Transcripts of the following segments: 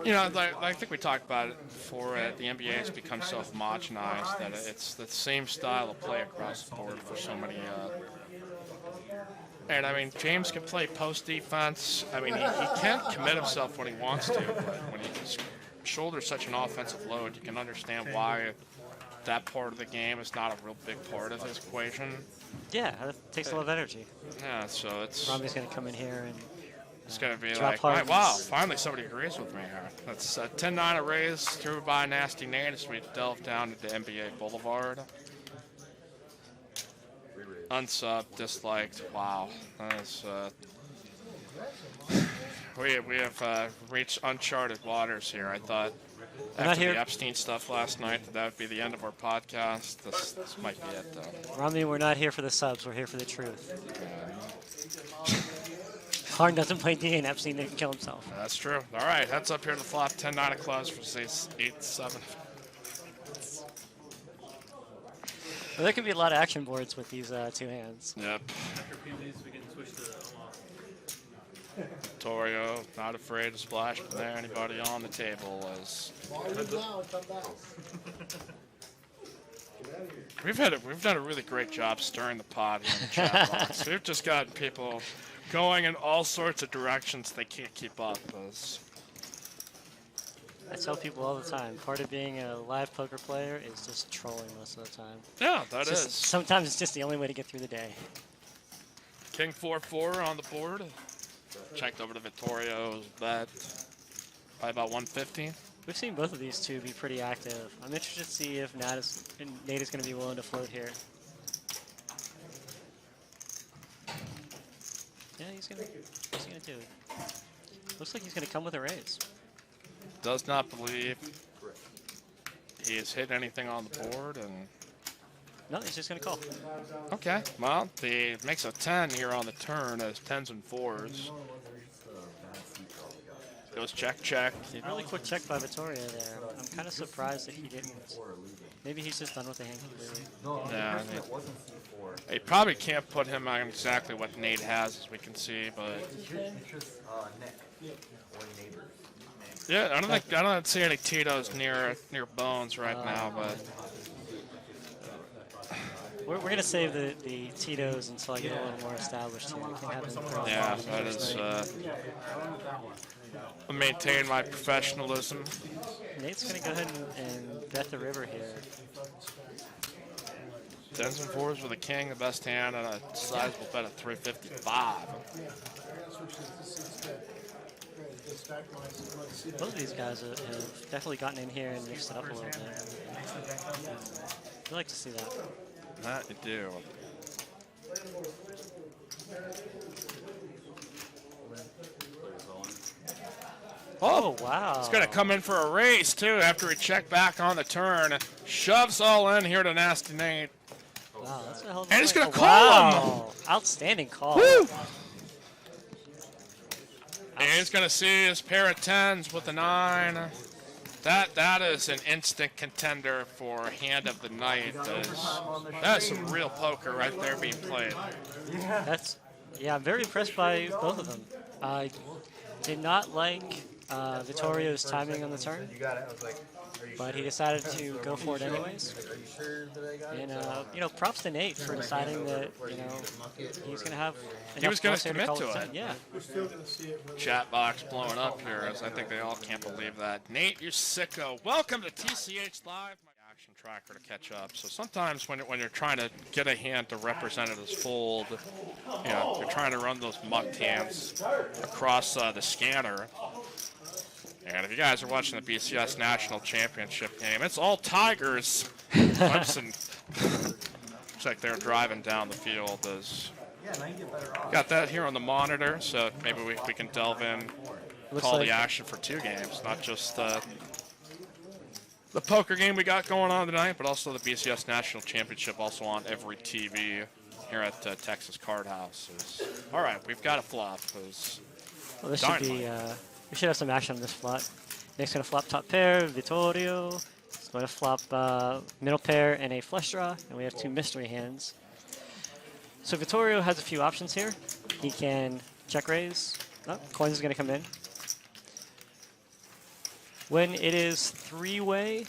you know, like, I think we talked about it before. The NBA has become so homogenized that it's the same style of play across the board for so many. And I mean, James can play post defense. I mean, he can't commit himself when he wants to, but when he shoulders such an offensive load, you can understand why that part of the game is not a real big part of his equation. Yeah, it takes a lot of energy. Yeah, so it's. Romney's going to come in here and. It's going to be drop like, hard. wow, finally somebody agrees with me here. That's 10-9 a raise, through by Nasty Nate as we delve down into NBA Boulevard. Unsub, disliked, wow. That is, we have reached uncharted waters here. I thought after the Epstein stuff last night that would be the end of our podcast. This might be it, though. Romney, we're not here for the subs. We're here for the truth. Harden doesn't play D and Epstein didn't kill himself. That's true. All right, heads up here to the flop. 10-9 a close for say 8-7. Well, there can be a lot of action boards with these two hands. Yep. Torio, not afraid to splash anybody on the table. As we've done a really great job stirring the pot here in the chat box. We've just gotten people going in all sorts of directions they can't keep up. I tell people all the time, part of being a live poker player is just trolling most of the time. Yeah, that is. Sometimes it's just the only way to get through the day. King 4-4 on the board. Checked over to Vittorio's bet by about 115. We've seen both of these two be pretty active. I'm interested to see if Nate is going to be willing to float here. Yeah, what's he gonna do? Looks like he's gonna come with a raise. Does not believe he has hit anything on the board, and no, he's just gonna call. Okay, well, he makes a 10 here on the turn as 10s and 4s. Goes check, check. Really quick check by Vittorio there. I'm kind of surprised that he didn't. Maybe he's just done with the hand completely. Yeah, he probably can't put him on exactly what Nate has, as we can see, but yeah, I don't see any Tito's near Bones right now, but we're gonna save the Tito's until I get a little more established here. Yeah, that is. I'll maintain my professionalism. Nate's gonna go ahead and bet the river here. 10s and 4s with a king, the best hand, and a sizable bet of 355. Both of these guys have definitely gotten in here and mixed it up a little bit. I'd like to see that. That you do. Oh, wow. He's going to come in for a race, too, after he checked back on the turn. Shoves all in here to Nasty Nate. Wow, that's a hell of a and he's going to call him. Outstanding call. Woo! And he's going to see his pair of 10s with a 9. That is an instant contender for hand of the night. That is some real poker right there being played. Yeah, I'm very impressed by both of them. I did not like Vittorio's timing on the turn, but he decided to go for it anyways. And props to Nate for deciding that he's going to have. He was going to commit to it. Yeah. Chat box blowing up here, as I think they all can't believe that. Nate, you sicko. Welcome to TCH Live. My action tracker to catch up. So sometimes when you're trying to get a hand to represent it as fold, you're trying to run those mucked hands across the scanner. And if you guys are watching the BCS National Championship game, it's all Tigers. Clemson looks like they're driving down the field. Got that here on the monitor, so maybe we can delve in, call the action for 2 games, not just the poker game we got going on tonight, but also the BCS National Championship, also on every TV here at Texas Card House. All right, we've got a flop. Well, this should be. We should have some action on this flop. Nate's going to flop top pair, Vittorio. He's going to flop middle pair and a flush draw, and we have 2 mystery hands. So Vittorio has a few options here. He can check raise. Oh, coins is going to come in. When it is three-way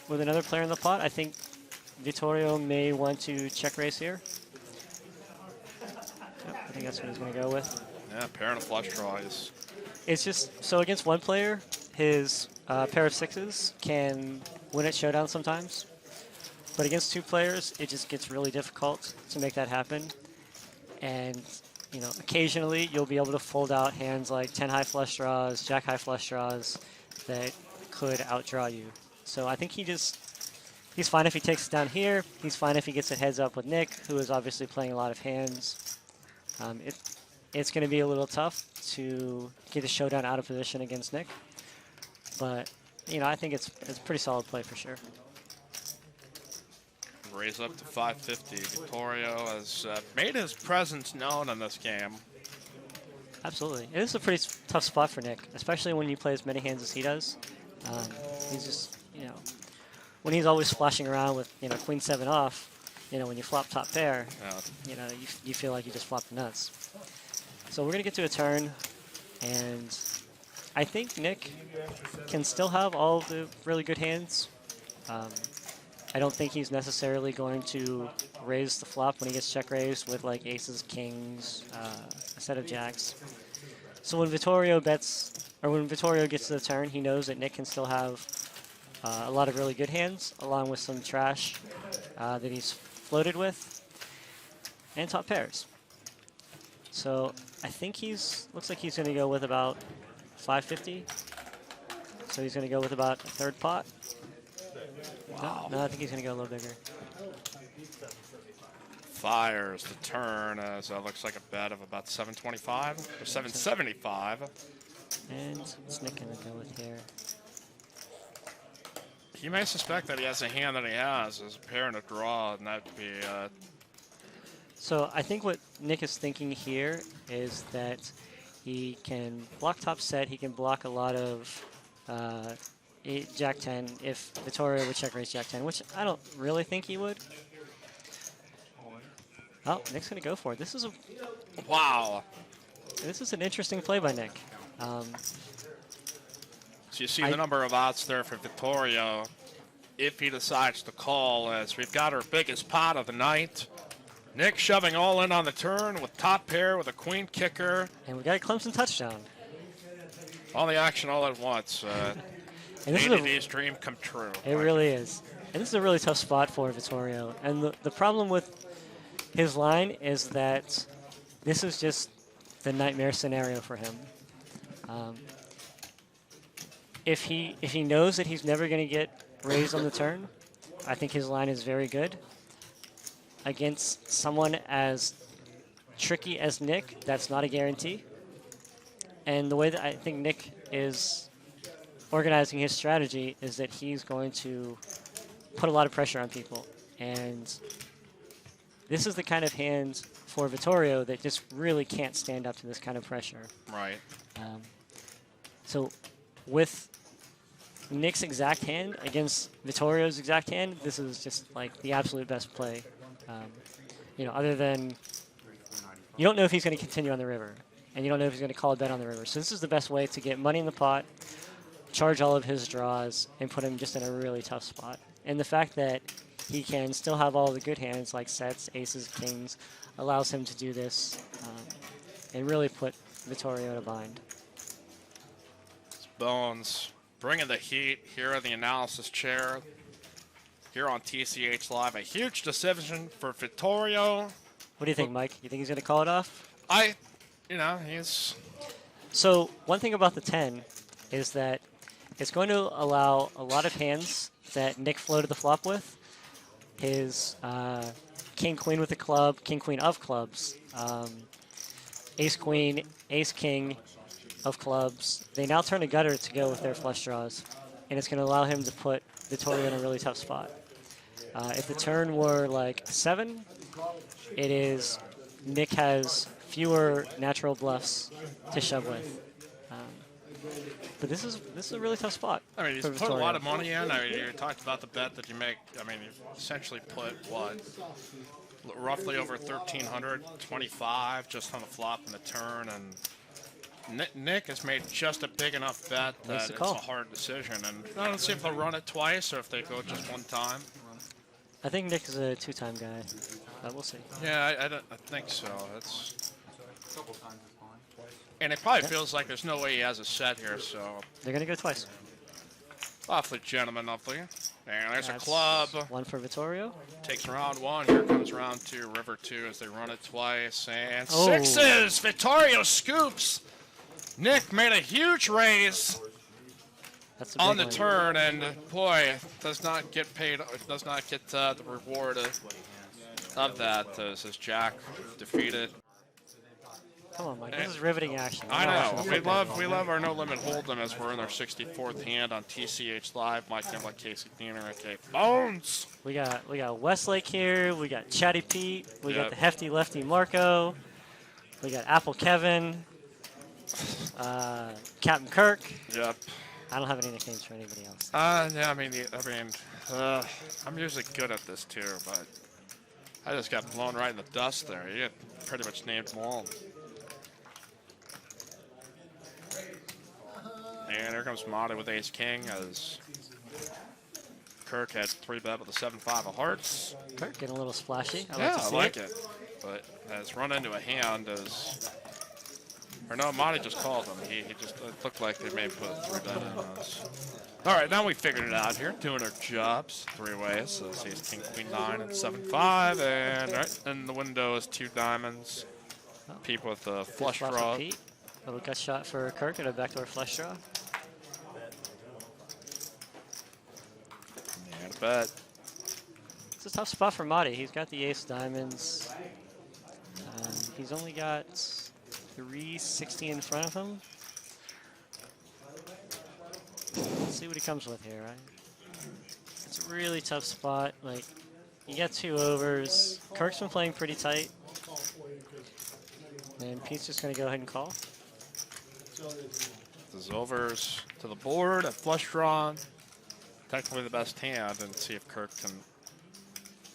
with another player in the pot, I think Vittorio may want to check raise here. Yep, I think that's what he's going to go with. Yeah, pair and a flush draw is. It's just, so against one player, his pair of sixes can win at showdown sometimes. But against two players, it just gets really difficult to make that happen. And, you know, occasionally you'll be able to fold out hands like 10 high flush draws, jack high flush draws that could outdraw you. So I think he's fine if he takes it down here. He's fine if he gets a heads up with Nick, who is obviously playing a lot of hands. It's going to be a little tough to get a showdown out of position against Nick. But, you know, I think it's a pretty solid play for sure. Raise up to 550. Vittorio has made his presence known in this game. Absolutely. It is a pretty tough spot for Nick, especially when you play as many hands as he does. He's just, you know, when he's always splashing around with, you know, queen 7 off, you know, when you flop top pair, you know, you feel like you just flopped the nuts. So we're going to get to a turn, and I think Nick can still have all of the really good hands. I don't think he's necessarily going to raise the flop when he gets check raised with like aces, kings, a set of jacks. So when Vittorio bets, or when Vittorio gets to the turn, he knows that Nick can still have a lot of really good hands, along with some trash that he's floated with, and top pairs. So I think looks like he's going to go with about 550. So he's going to go with about a third pot. Wow. No, I think he's going to go a little bigger. Fires the turn as looks like a bet of about 725 or 775. And what's Nick going to go with here? He may suspect that he has a hand that he has as a pair and a draw, and that would be. So I think what Nick is thinking here is that he can block top set. He can block a lot of Jack 10 if Vittorio would check raise Jack 10, which I don't really think he would. Oh, Nick's going to go for it. This is an interesting play by Nick. So you see the number of outs there for Vittorio if he decides to call, as we've got our biggest pot of the night. Nick shoving all in on the turn with top pair with a queen kicker. And we got a Clemson touchdown. All the action all at once. And this ADD's dream come true. It really is. And this is a really tough spot for Vittorio. And the problem with his line is that this is just the nightmare scenario for him. If he knows that he's never going to get raised on the turn, I think his line is very good. Against someone as tricky as Nick, that's not a guarantee. And the way that I think Nick is organizing his strategy is that he's going to put a lot of pressure on people. And this is the kind of hand for Vittorio that just really can't stand up to this kind of pressure. Right. So with Nick's exact hand against Vittorio's exact hand, this is just like the absolute best play. You know, other than you don't know if he's going to continue on the river, and you don't know if he's going to call a bet on the river. So this is the best way to get money in the pot, charge all of his draws, and put him just in a really tough spot. And the fact that he can still have all the good hands like sets, aces, kings, allows him to do this and really put Vittorio in a bind. Bones bringing the heat here in the analysis chair. Here on TCH Live, a huge decision for Vittorio. What do you think, Mike? You think he's going to call it off? He's... So one thing about the 10 is that it's going to allow a lot of hands that Nick floated the flop with. His king-queen with the club, king-queen of clubs, ace-queen, ace-king of clubs. They now turn a gutter to go with their flush draws, and it's going to allow him to put Vittorio in a really tough spot. If the turn were like 7, it is Nick has fewer natural bluffs to shove with. But this is a really tough spot. I mean, he's put a lot of money in. I mean, you talked about the bet that you make. I mean, you essentially put, roughly over 1,325 just on the flop and the turn. And Nick has made just a big enough bet that it's a hard decision, and let's see if they'll run it twice or if they go just one time. I think Nick is a 2-time guy, but we'll see. Yeah, I think so. And it probably feels like there's no way he has a set here, so. They're going to go twice. Awfully gentlemanly. And there's a club. One for Vittorio. Takes round 1. Here comes round 2. River 2 as they run it twice. And sixes! Vittorio scoops! Nick made a huge raise on the turn, and boy, does not get paid. Does not get the reward of that as Jack defeated. Come on, Mike. This is riveting action. I know. We love our No Limit Hold'em as we're in our 64th hand on TCH Live. Mike Nimble, Casey Diener, okay. Bones. We got Westlake here. We got Chatty Pete. We got the hefty lefty Marco. We got Apple Kevin. Captain Kirk. Yep. I don't have any nicknames for anybody else. Yeah. I'm usually good at this too, but I just got blown right in the dust there. You get pretty much named them all. And here comes Mata with Ace King as Kirk had 3-bet with a 7-5 of hearts. Kirk getting a little splashy. I like it. But has run into a hand as. Or no, Mata just called him. He just it looked like they may have put a 3-bet in us. All right, now we figured it out here, doing our jobs 3 ways. So it's Ace King, Queen 9, and 7-5, and right in the window is 2 diamonds. Pete with a flush draw. Little gut shot for Kirk and a backdoor flush draw. And a bet. It's a tough spot for Mata. He's got the ace diamonds. He's only got 360 in front of him. Let's see what he comes with here, right? It's a really tough spot. Like, you got 2 overs. Kirk's been playing pretty tight. And Pete's just going to go ahead and call. There's overs to the board, a flush draw. Technically the best hand, and see if Kirk can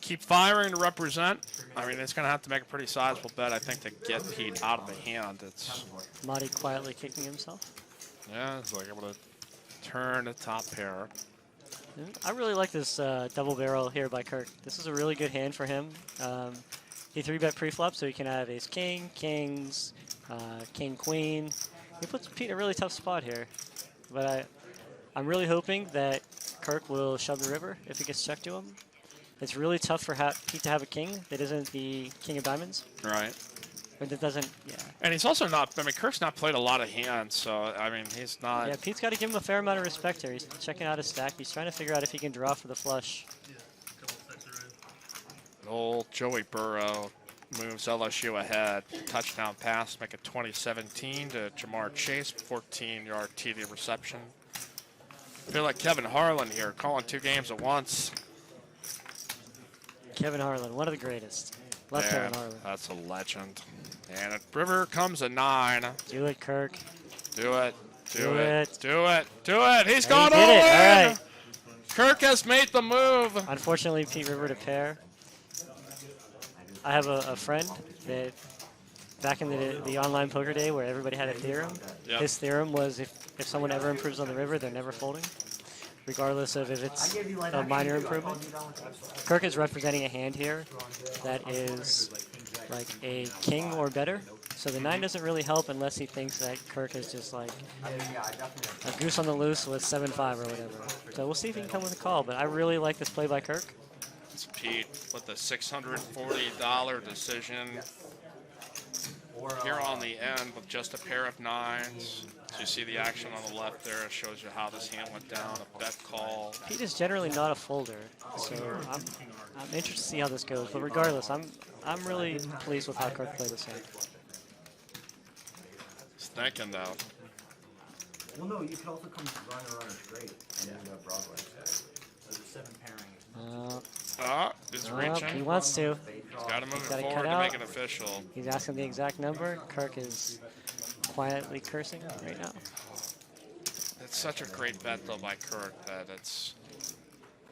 keep firing to represent. I mean, it's going to have to make a pretty sizable bet, I think, to get Pete out of the hand. It's Mata quietly kicking himself. Yeah, it's like able to turn the top pair. I really like this double barrel here by Kirk. This is a really good hand for him. He 3-bet pre-flop, so he can have ace king, kings, king queen. He puts Pete in a really tough spot here. But I'm really hoping that Kirk will shove the river if he gets checked to him. It's really tough for Pete to have a king that isn't the king of diamonds. Right. Or that doesn't, yeah. And he's also not, I mean, Kirk's not played a lot of hands, so, I mean, he's not. Yeah, Pete's got to give him a fair amount of respect here. He's checking out his stack. He's trying to figure out if he can draw for the flush. Old Joey Burrow moves LSU ahead. Touchdown pass, make it 2017 to Jamar Chase, 14-yard TD reception. Feel like Kevin Harlan here, calling 2 games at once. Kevin Harlan, one of the greatest. Love Kevin Harlan. That's a legend. And at river comes a 9. Do it, Kirk. Do it. Do it. Do it. Do it. He's gone all in. All right. Kirk has made the move. Unfortunately, Pete River to pair. I have a friend that back in the online poker day where everybody had a theorem. Yep. His theorem was if someone ever improves on the river, they're never folding, regardless of if it's a minor improvement. Kirk is representing a hand here that is like a king or better. So the 9 doesn't really help unless he thinks that Kirk is just like a goose on the loose with 7-5 or whatever. So we'll see if he can come with a call, but I really like this play by Kirk. It's Pete with the $640 decision here on the end with just a pair of 9s. So you see the action on the left there. It shows you how this hand went down, a bet call. Pete is generally not a folder, so I'm interested to see how this goes. But regardless, I'm really pleased with how Kirk played this hand. He's thinking though. Well, no, you can also come runner straight and then Broadway. So the 7 pairing. He's reaching. He wants to. He's got to move it forward to make it official. He's asking the exact number. Kirk is quietly cursing right now. It's such a great bet, though, by Kirk that it's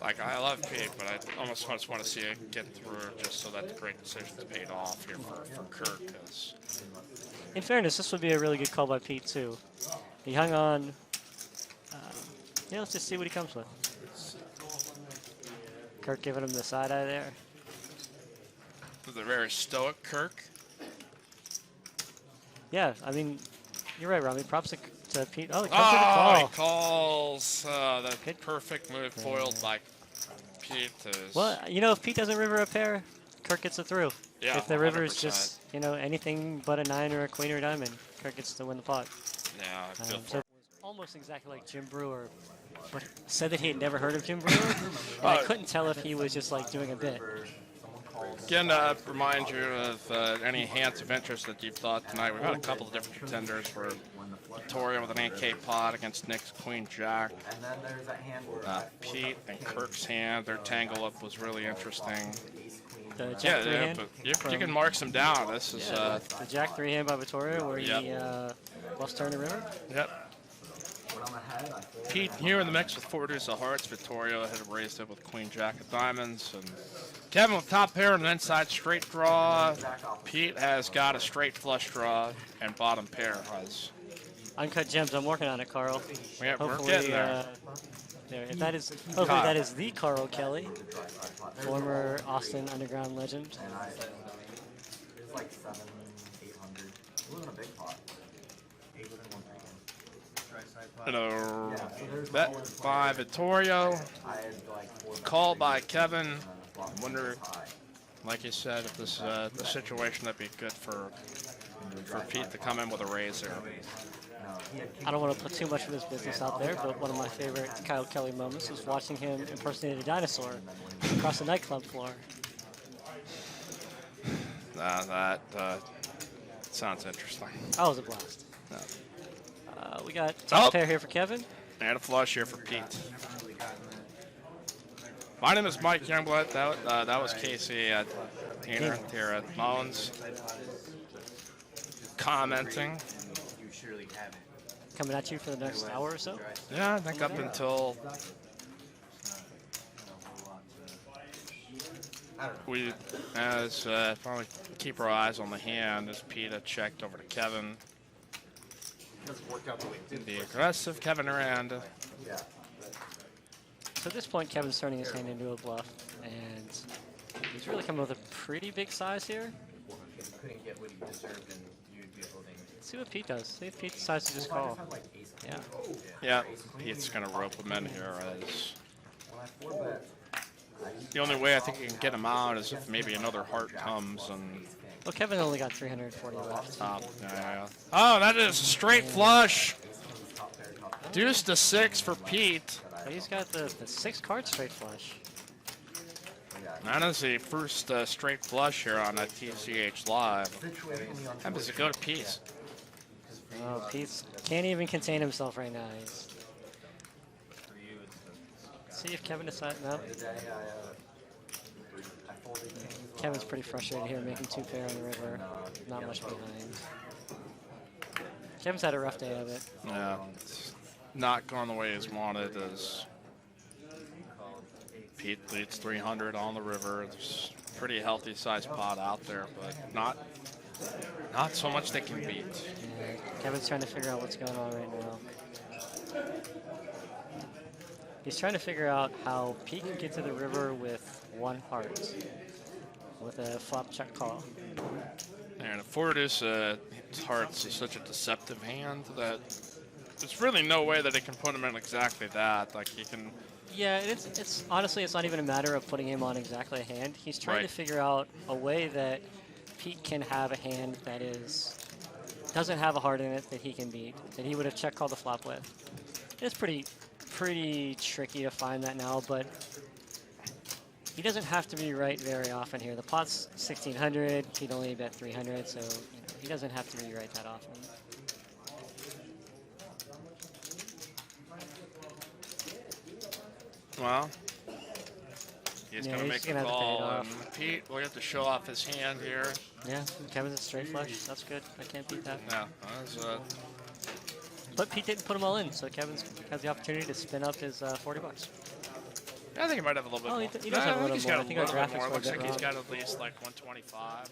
like I love Pete, but I almost just want to see it get through just so that the great decision's paid off here for Kirk. Because in fairness, this would be a really good call by Pete, too. He hung on. Yeah, let's just see what he comes with. Kirk giving him the side eye there. With a very stoic Kirk. Yeah, I mean, you're right, Rami. Props to Pete. Oh, he comes with a call. He calls. That perfect move foiled by Pete. Well, you know, if Pete doesn't river a pair, Kirk gets it through. Yeah, if the river is 100%. just, you know, anything but a 9 or a queen or a diamond, Kirk gets to win the pot. Yeah, I feel for So it. it was almost exactly like Jim Brewer, but said that he had never heard of Jim Brewer, and I couldn't tell if he was just like doing a bit. Again, remind you of any hands of interest that you've thought tonight. We've got a couple of different contenders for Vittoria with an 8K pot against Nick's Queen Jack. And then there's that hand. Pete and Kirk's hand, their tangle up was really interesting. The Jack 3 hand. But you can mark some down. This is The Jack 3 hand by Vittoria where he bluffs turn the river. Yep. Pete here in the mix with 4 deuce of hearts. Vittoria had raised it with Queen Jack of diamonds, and Kevin with top pair and an inside straight draw. Pete has got a straight flush draw, and bottom pair has. Uncut gems. I'm working on it, Carl. Yeah, we're Hopefully, getting there. If that is, hopefully that is the Carl Kelly, former Austin Underground legend. It's like 700, 800. It wasn't a big pot. 8 within 1 Bet by Vittorio. I had like 4 Call by Kevin. I wonder, like you said, if this the situation that'd be good for Pete to come in with a raise here. I don't want to put too much of his business out there, but one of my favorite Kyle Kelly moments was watching him impersonate a dinosaur across the nightclub floor. That sounds interesting. That was a blast. Yeah. We got top pair here for Kevin. And a flush here for Pete. My name is Mike Youngblood. That was Casey Teener here at Mullins commenting. Coming at you for the next hour or so. Yeah, I think up until we probably keep our eyes on the hand as Pete had checked over to Kevin. The aggressive Kevin Aranda. So at this point, Kevin's turning his hand into a bluff, and he's really coming with a pretty big size here. Let's see what Pete does. See if Pete decides to just call. Yeah. Yeah, Pete's gonna rope him in here as the only way I think you can get him out is if maybe another heart comes and. Well, Kevin only got 340 left. Yeah. Oh, that is a straight flush. Deuce to 6 for Pete. But he's got the 6 card straight flush. That is the first straight flush here on a TCH Live. Happens to go to Pete. Oh, Pete can't even contain himself right now. See if Kevin decides. No. Kevin's pretty frustrated here, making 2 pair on the river. Not much behind. Kevin's had a rough day of it. Yeah, it's not going the way he's wanted as Pete leads 300 on the river. There's a pretty healthy sized pot out there, but not so much they can beat. Yeah, Kevin's trying to figure out what's going on right now. He's trying to figure out how Pete can get to the river with 1 heart, with a flop check call. And a 4 deuce hearts is such a deceptive hand that there's really no way that it can put him in exactly that. Like he can. Yeah, it's honestly it's not even a matter of putting him on exactly a hand. He's trying to figure out a way that Pete can have a hand that doesn't have a heart in it that he can beat, that he would have check called the flop with. It's pretty tricky to find that now, but he doesn't have to be right very often here. The pot's 1,600, Pete only bet 300, so he doesn't have to be right that often. Well, he's going to make gonna a call, have to and Pete will have to show off his hand here. Yeah, Kevin's a straight flush. That's good. I can't beat that. Yeah, that's But Pete didn't put them all in, so Kevin has the opportunity to spin up his 40 bucks. I think he might have a little bit more. He does have a little he's more. got I think our graphics were a Looks bit like he's wrong. got at least like 125.